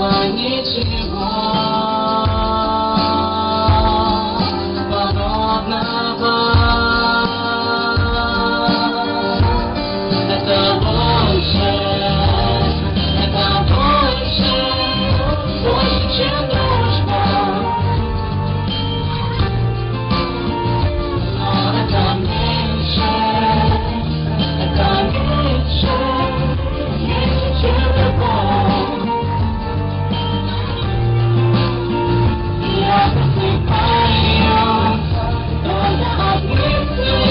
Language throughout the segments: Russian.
было ничего подобного. Это больше, чем дружба. Но это меньше, чем любовь. Я просыпаюсь только от мысли,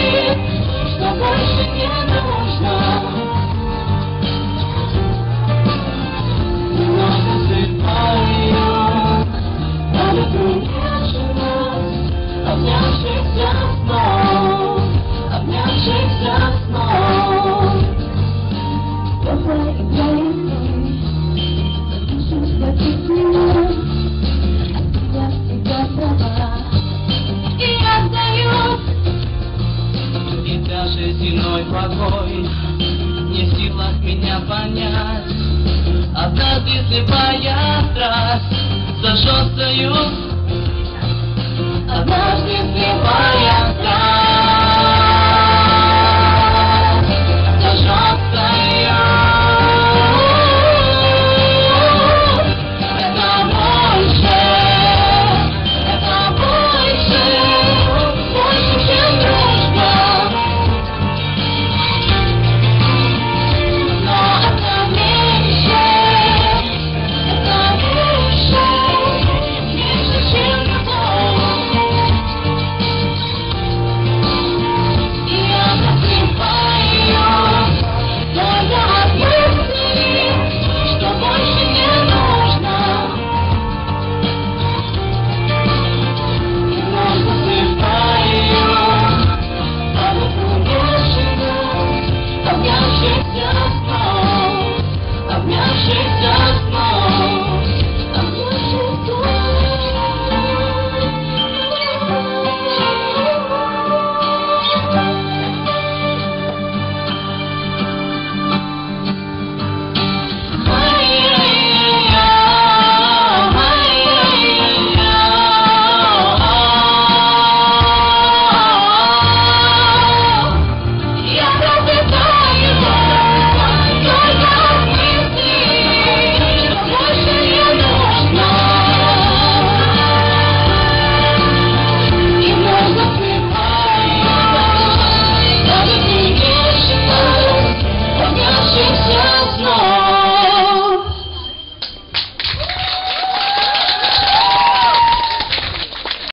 что больше не нужно. Но засыпаю на лету нежность, обнявшихся снов, обнявшихся снов. Теплая игра весны, запишешь в этих минут. Я всегда права, и я сдаюсь. И даже земной покой не в силах меня понять. Однажды слепая страсть зажжет союз. Однажды слепая